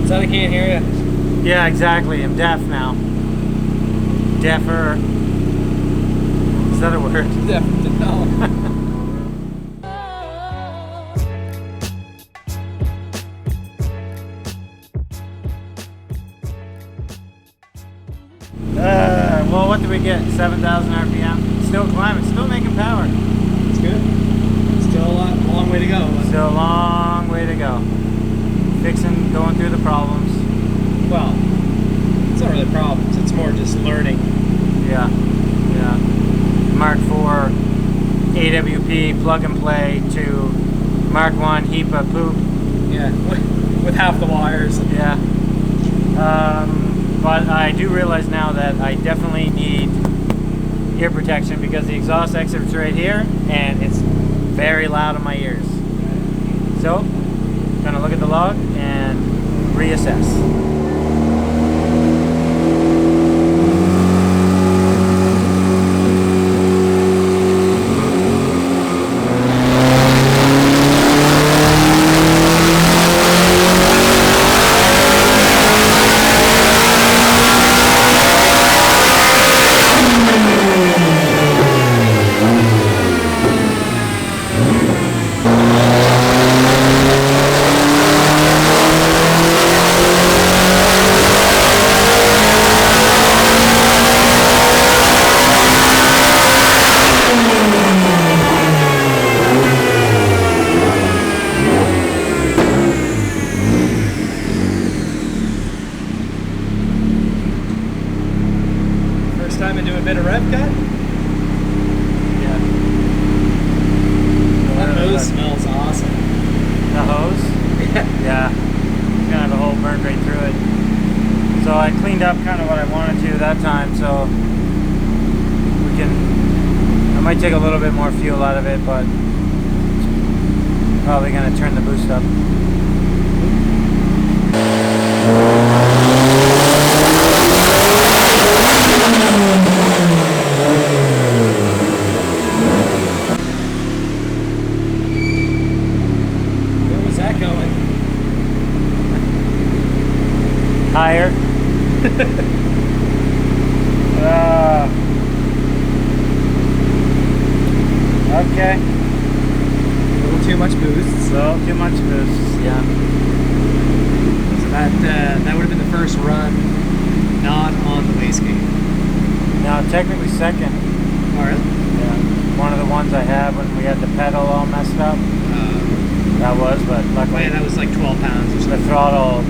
Said I can't hear you. Yeah, exactly. I'm deaf now. Deafer. Is that a word? Deaf, no. Well, what did we get? 7,000 RPM. Still climbing, still making power. It's good. Still a long way to go. Still a long way to go. Fixing, going through the problems. Well, it's not really problems. It's more just learning. Yeah, yeah. Mark IV AWP plug and play to Mark I heap of poop. Yeah, with half the wires. Yeah. But I do realize now that I definitely need ear protection because the exhaust exit's right here and it's very loud in my ears. So, gonna look at the log and reassess. Time to do a bit of rev cut. Yeah. That hose smells awesome. The hose? Yeah. Kind of a hole burned right through it. So I cleaned up kind of what I wanted to that time, so we can, I might take a little bit more fuel out of it, but probably gonna turn the boost up. Higher. Okay. A little too much boost. So too much boost, yeah. So that would have been the first run not on the wastegate. Now technically second. Oh, really? Yeah. One of the ones I had when we had the pedal all messed up. That was, but luckily. Yeah, that was like 12 pounds or something. The throttle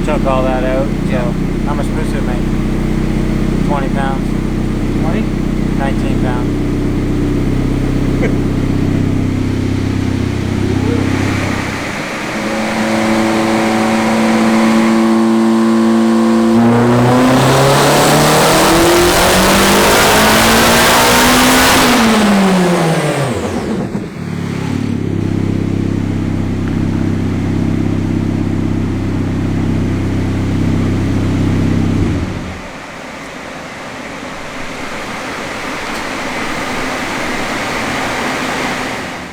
took all that out. Yeah. So how much boost did it make? 20 pounds. 20? 19 pounds.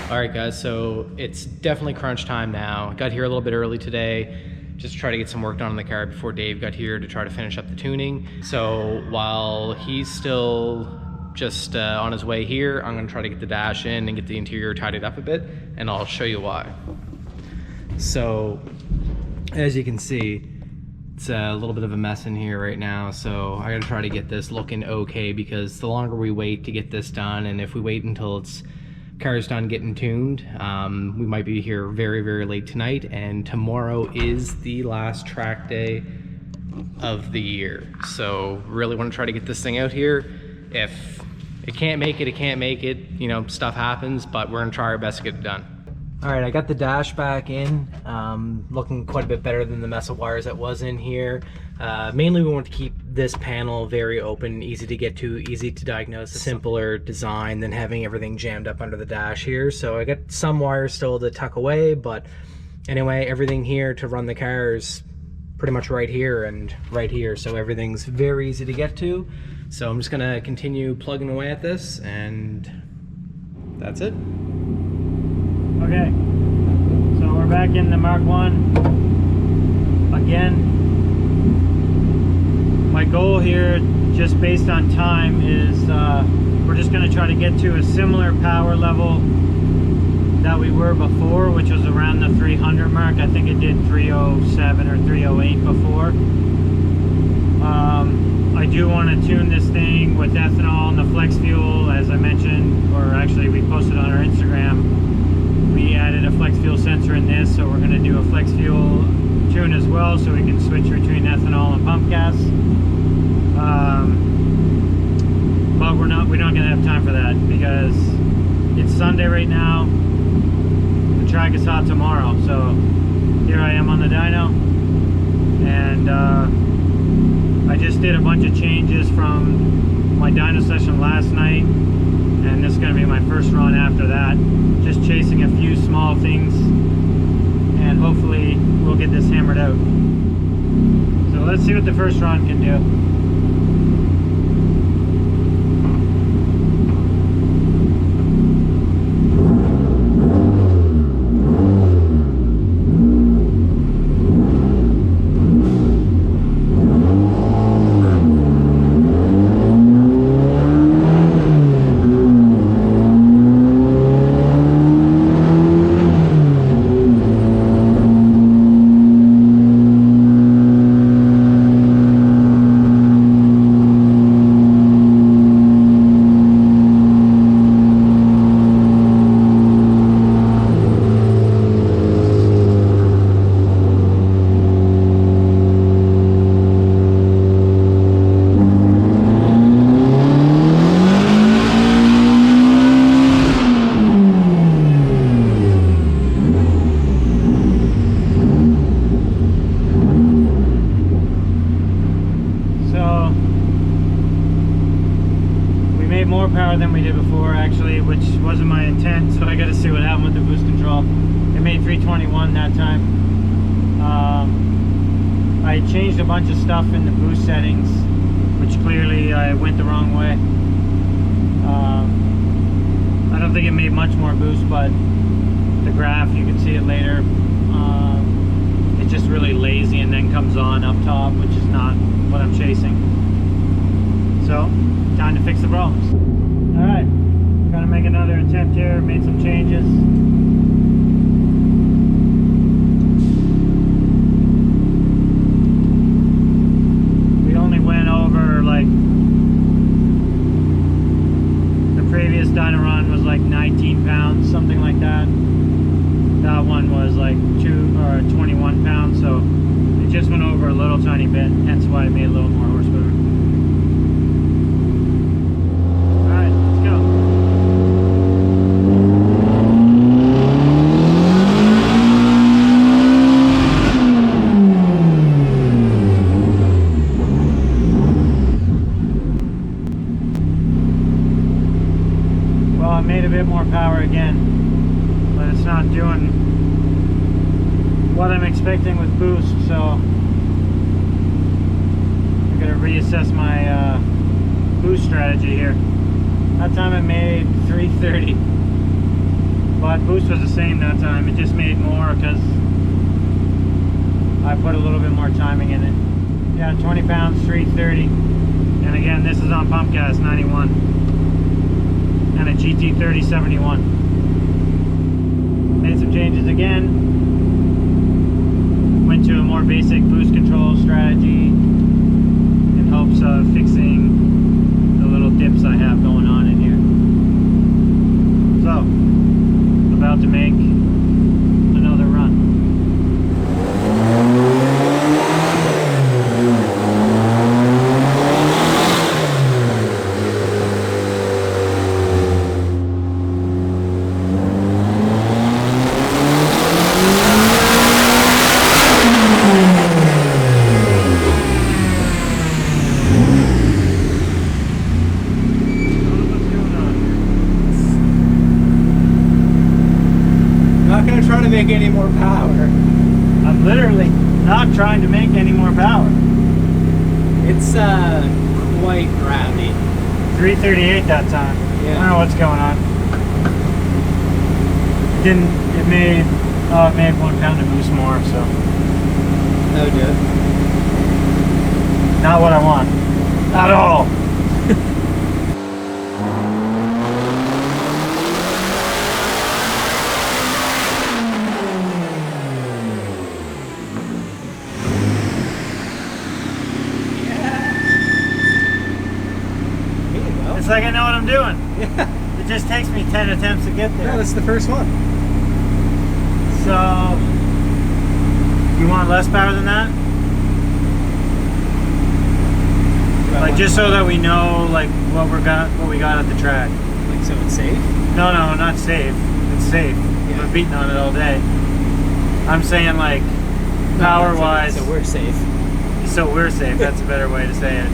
Alright guys, so it's definitely crunch time now. Got here a little bit early today, just to try to get some work done on the car before Dave got here to try to finish up the tuning. So while he's still just on his way here, I'm going to try to get the dash in and get the interior tidied up a bit, and I'll show you why. So as you can see, it's a little bit of a mess in here right now, so I gotta try to get this looking okay, because the longer we wait to get this done, and if we wait until it's car's done getting tuned, we might be here very, very late tonight, and tomorrow is the last track day of the year. So really want to try to get this thing out here. If it can't make it, it can't make it. You know, stuff happens, but we're gonna try our best to get it done. All right, I got the dash back in, looking quite a bit better than the mess of wires that was in here. Mainly we want to keep this panel very open, easy to get to, easy to diagnose, a simpler design than having everything jammed up under the dash here. So I got some wires still to tuck away, but anyway, everything here to run the car is pretty much right here and right here. So everything's very easy to get to. So I'm just gonna continue plugging away at this, and that's it. Okay, so we're back in the Mark 1. goal here, just based on time, is we're just going to try to get to a similar power level that we were before, which was around the 300 mark. I think it did 307 or 308 before. I do want to tune this thing with ethanol and the flex fuel, as I mentioned, or actually we posted on our Instagram. We added a flex fuel sensor in this, so we're going to do a flex fuel tune as well, so we can switch between ethanol and pump gas. But we're not going to have time for that because it's Sunday right now. The track is hot tomorrow, so here I am on the dyno, and I just did a bunch of changes from my dyno session last night, and this is going to be my first run after that. Just chasing a few small things, and hopefully we'll get this hammered out. So let's see what the first run can do. Than we did before, actually, which wasn't my intent, so I got to see what happened with the boost control. It made 321 that time. I changed a bunch of stuff in the boost settings, which clearly I went the wrong way. I don't think it made much more boost, but the graph, you can see it later, it's just really lazy and then comes on up top, which is not what I'm chasing. So, time to fix the problems. Alright, gonna make another attempt here, made some changes. We only went over, like, the previous dyno run was like 19 pounds, something like that. That one was like 21 pounds, so it just went over a little tiny bit, hence why it made a little more horsepower. Made a bit more power again, but it's not doing what I'm expecting with boost, so I'm gonna reassess my boost strategy here. That time I made 330, but boost was the same that time. It just made more because I put a little bit more timing in it. Yeah, 20 pounds, 330, and again, this is on pump gas 91. And a GT3071. Made some changes again. Went to a more basic boost control strategy in hopes of fixing the little dips I have going on in here. So, about to make another run. Make any more power. I'm literally not trying to make any more power. It's quite grabby. 338 that time. Yeah. I don't know what's going on. It made 1 pound of boost more, so. Oh, good. Not what I want. At all. It's like I know what I'm doing. Yeah. It just takes me 10 attempts to get there. No, this is the first one. So, you want less power than that? Like just so that we know like what we got at the track. Like so it's safe? No, not safe. It's safe. Yeah. We're beating on it all day. I'm saying like power wise. So we're safe. So we're safe. That's a better way to say it.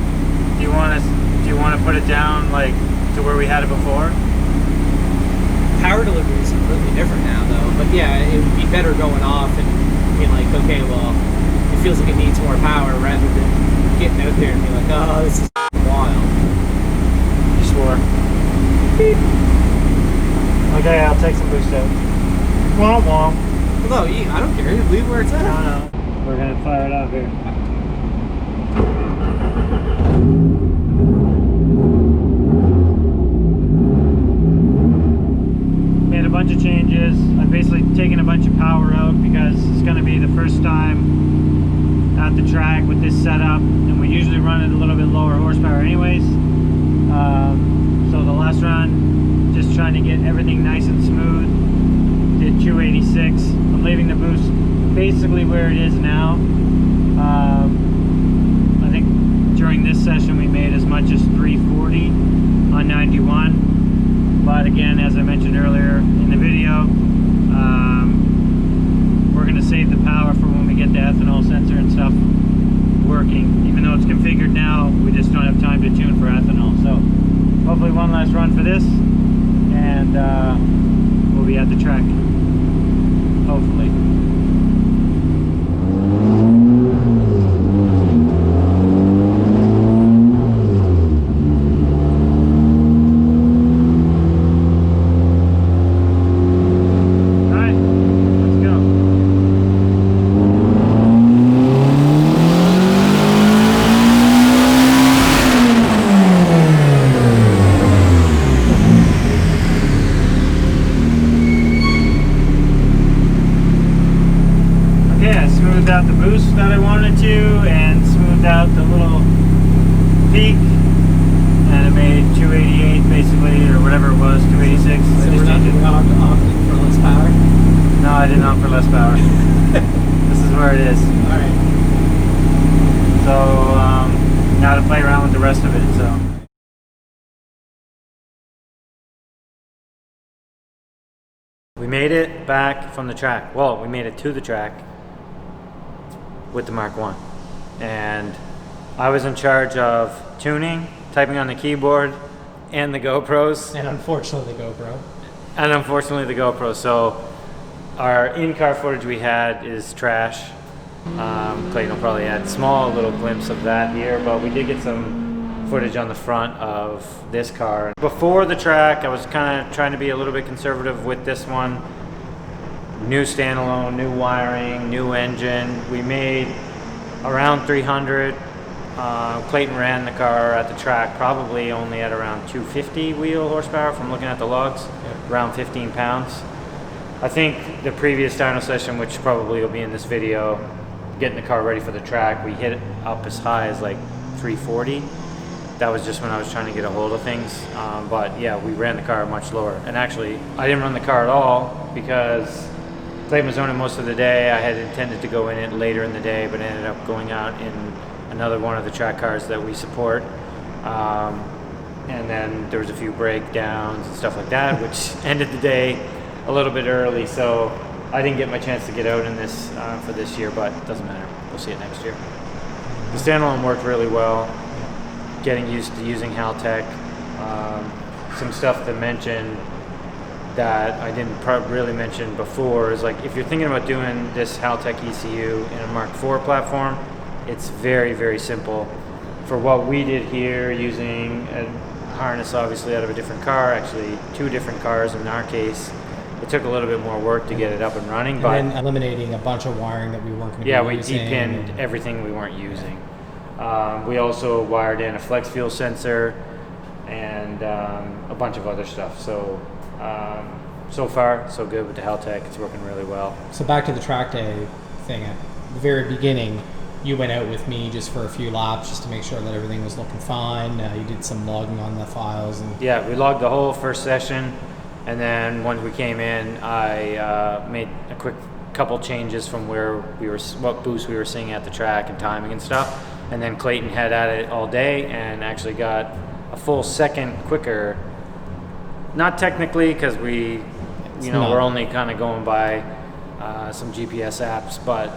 Do you want to put it down like to where we had it before? Power delivery is completely different now though. But yeah, it would be better going off and being like, okay, well, it feels like it needs more power rather than getting out there and be like, oh, this is wild. You swore. Okay, I'll take some boost out. Womp womp. No, I don't care. Leave where it's at. No. We're gonna fire it up here. Made a bunch of changes. I've basically taken a bunch of power out because it's gonna be the first time at the track with this setup, and we usually run it a little bit lower horsepower anyways. So the last run, just trying to get everything nice and smooth. Did 286. I'm leaving the boost basically where it is now. I think during this session we made as much as 340 on 91. But again, as I mentioned earlier in the video, we're going to save the power for when we get the ethanol sensor and stuff working. Even though it's configured now, we just don't have time to tune for ethanol. So hopefully one last run for this, and we'll be at the track, hopefully. Out the boost that I wanted to, and smoothed out the little peak, and it made 288 basically, or whatever it was, 286. So we're not opting for less power? No, I didn't opt for less power. This is where it is. Alright. So now to play around with the rest of it. So we made it back from the track. Well, we made it to the track with the Mark 1, and I was in charge of tuning, typing on the keyboard, and the GoPros, And unfortunately the GoPro. So our in-car footage we had is trash. Clayton will probably add a small little glimpse of that here, but we did get some footage on the front of this car. Before the track, I was kind of trying to be a little bit conservative with this one. New standalone, new wiring, new engine. We made around 300. Clayton ran the car at the track probably only at around 250 wheel horsepower from looking at the logs, around 15 pounds. I think the previous dyno session, which probably will be in this video, getting the car ready for the track, we hit it up as high as like 340. That was just when I was trying to get a hold of things. But yeah, we ran the car much lower. And actually, I didn't run the car at all because Clayton was on it most of the day. I had intended to go in it later in the day, but ended up going out in another one of the track cars that we support. And then there was a few breakdowns and stuff like that, which ended the day a little bit early. So I didn't get my chance to get out in this for this year, but it doesn't matter. We'll see it next year. The standalone worked really well. Getting used to using Haltech. Some stuff to mention that I didn't really mention before is like if you're thinking about doing this Haltech ECU in a Mark IV platform, it's very, very simple. For what we did here, using a harness obviously out of a different car, actually 2 different cars in our case, it took a little bit more work to get it up and running. And but then eliminating a bunch of wiring that we weren't going to be using. Yeah, we depinned everything we weren't using. We also wired in a flex fuel sensor and a bunch of other stuff. So so far so good with the Haltech. It's working really well. So back to the track day thing, at the very beginning, you went out with me just for a few laps just to make sure that everything was looking fine. You did some logging on the files. And yeah, we logged the whole first session, and then when we came in, I made a quick couple changes from where we were, what boost we were seeing at the track and timing and stuff. And then Clayton had at it all day and actually got a full second quicker. Not technically, because we're only kind of going by some GPS apps, but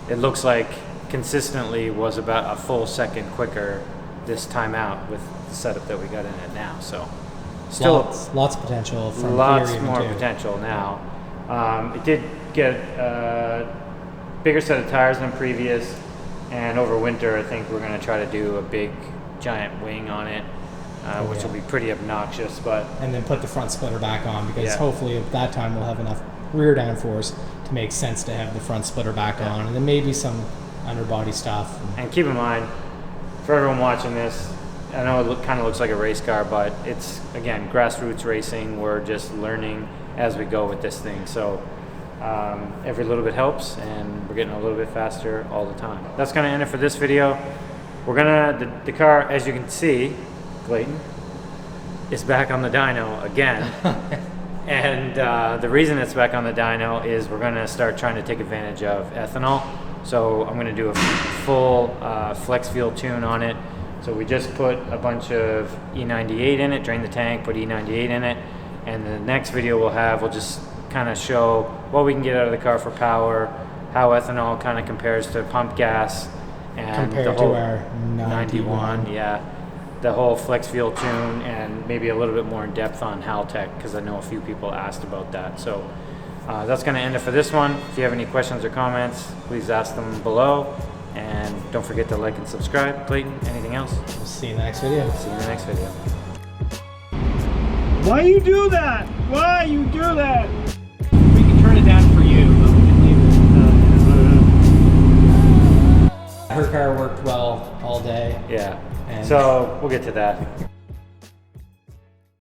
it looks like consistently was about a full second quicker this time out with the setup that we got in it now. So still lots of potential from lots here more too. potential now. It did get a bigger set of tires than previous, and over winter I think we're going to try to do a big giant wing on it, which will be pretty obnoxious. But and then put the front splitter back on, because hopefully at that time we'll have enough rear downforce to make sense to have the front splitter back on, and then maybe some underbody stuff. And keep in mind, for everyone watching this, I know it kind of looks like a race car, but it's, again, grassroots racing. We're just learning as we go with this thing. So every little bit helps, and we're getting a little bit faster all the time. That's going to end it for this video. We're going to, the car, as you can see, Clayton, is back on the dyno again. And the reason it's back on the dyno is we're going to start trying to take advantage of ethanol. So I'm going to do a full flex fuel tune on it. So we just put a bunch of E98 in it, drain the tank, put E98 in it, and the next video we'll just kind of show what we can get out of the car for power, how ethanol kind of compares to pump gas, and compared the whole to our 91. Yeah, the whole flex fuel tune, and maybe a little bit more in depth on Haltech, because I know a few people asked about that. So that's going to end it for this one. If you have any questions or comments, please ask them below. And don't forget to like and subscribe. Clayton, anything else? We'll see you in the next video. See you in the next video. Why you do that? Why you do that? We can turn it down for you, but we can leave it. Her car worked well all day. Yeah. And So we'll get to that.